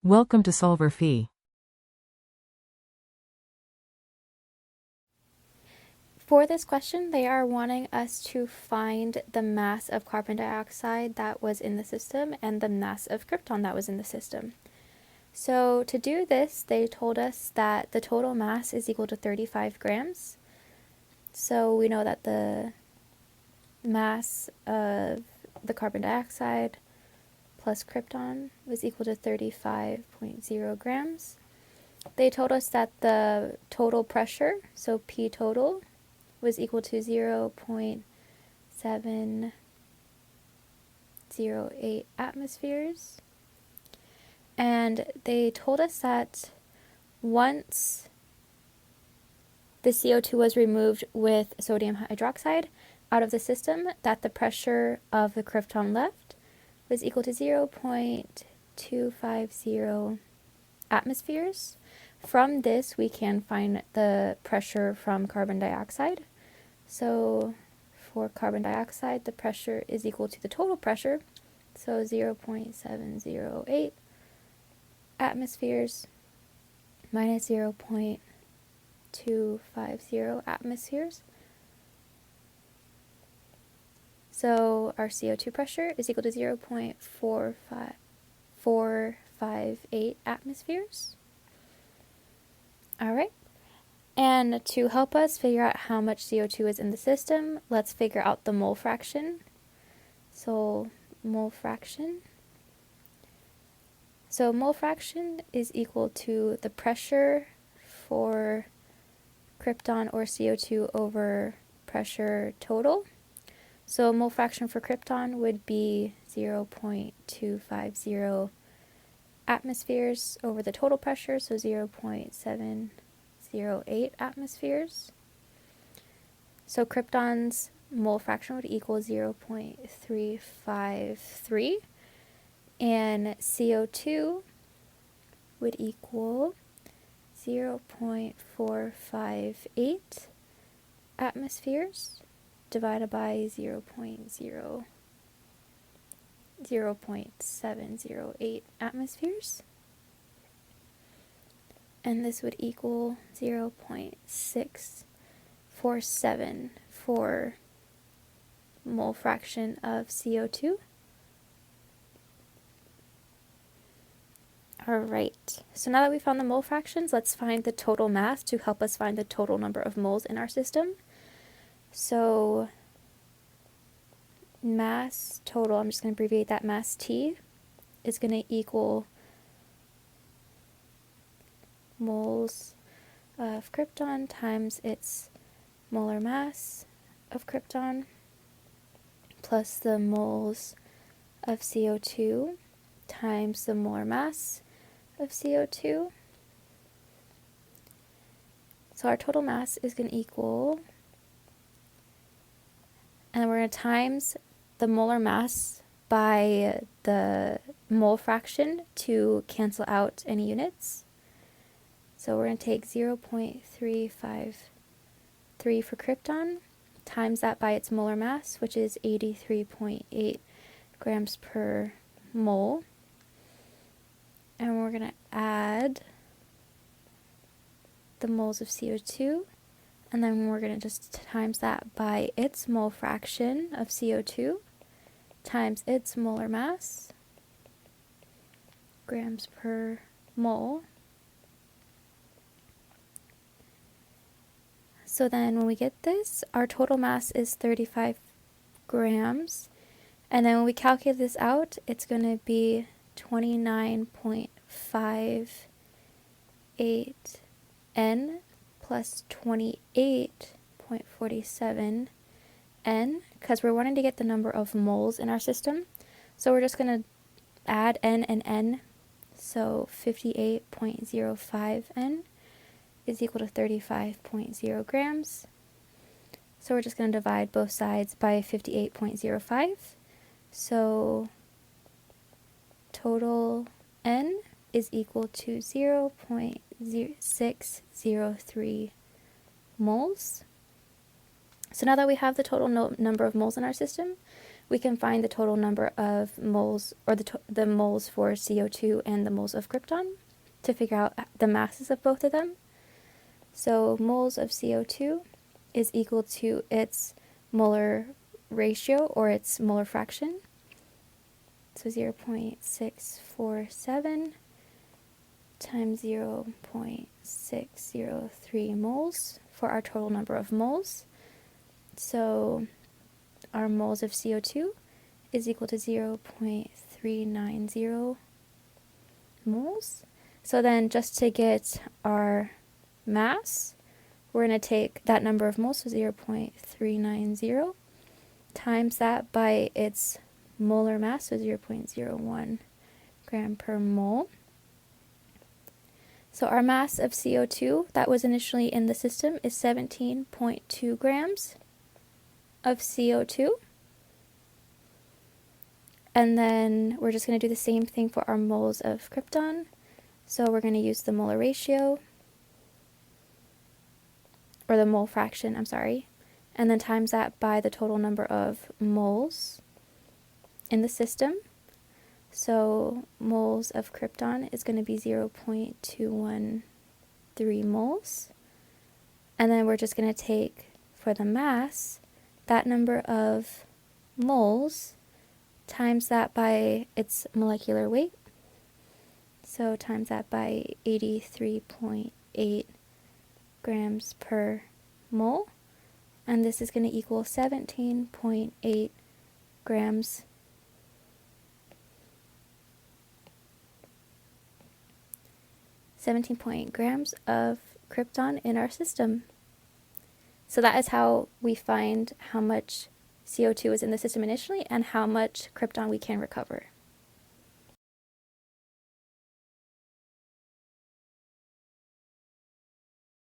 Welcome to solverfy. For this question, they are wanting us to find the mass of carbon dioxide that was in the system and the mass of krypton that was in the system. So to do this, they told us that the total mass is equal to 35 grams. So we know that the mass of the carbon dioxide plus krypton was equal to 35.0 grams. They told us that the total pressure, so P total, was equal to 0.708 atmospheres. And they told us that once the CO2 was removed with sodium hydroxide out of the system, that the pressure of the krypton left was equal to 0.250 atmospheres. From this, we can find the pressure from carbon dioxide. So for carbon dioxide, the pressure is equal to the total pressure, so 0.708 atmospheres minus 0.250 atmospheres. So our CO2 pressure is equal to 0.458 atmospheres. All right. And to help us figure out how much CO2 is in the system, let's figure out the mole fraction. So mole fraction. So mole fraction is equal to the pressure for krypton or CO2 over pressure total. So mole fraction for krypton would be 0.250 atmospheres over the total pressure, so 0.708 atmospheres. So krypton's mole fraction would equal 0.353, and CO2 would equal 0.458 atmospheres divided by 0.708 atmospheres. And this would equal 0.647 for mole fraction of CO2. Alright, so now that we found the mole fractions, let's find the total mass to help us find the total number of moles in our system. So mass total, I'm just going to abbreviate that, mass T, is going to equal moles of krypton times its molar mass of krypton plus the moles of CO2 times the molar mass of CO2. So our total mass is going to equal, and we're going to times the molar mass by the mole fraction to cancel out any units. So we're going to take 0.353 for krypton, times that by its molar mass, which is 83.8 grams per mole. And we're going to add the moles of CO2, and then we're going to just times that by its mole fraction of CO2 times its molar mass, grams per mole. So then when we get this, our total mass is 35 grams. And then when we calculate this out, it's going to be 29.58 N plus 28.47 N, because we're wanting to get the number of moles in our system. So we're just going to add N and N. So 58.05 N is equal to 35.0 grams. So we're just going to divide both sides by 58.05. So total N is equal to 0.603 moles. So now that we have the total number of moles in our system, we can find the total number of moles, or the moles for CO2 and the moles of krypton to figure out the masses of both of them. So moles of CO2 is equal to its molar ratio, or its molar fraction. So 0.647 times 0.603 moles for our total number of moles. So our moles of CO2 is equal to 0.390 moles. So then just to get our mass, we're going to take that number of moles, so 0.390, times that by its molar mass, so 0.01 gram per mole. So our mass of CO2 that was initially in the system is 17.2 grams of CO2. And then we're just going to do the same thing for our moles of krypton. So we're going to use the molar ratio, or the mole fraction, I'm sorry, and then times that by the total number of moles in the system. So moles of krypton is going to be 0.213 moles. And then we're just going to take, for the mass, that number of moles times that by its molecular weight. So times that by 83.8 grams per mole. And this is going to equal 17.8 grams 17.8 grams of krypton in our system. So that is how we find how much CO2 is in the system initially and how much krypton we can recover.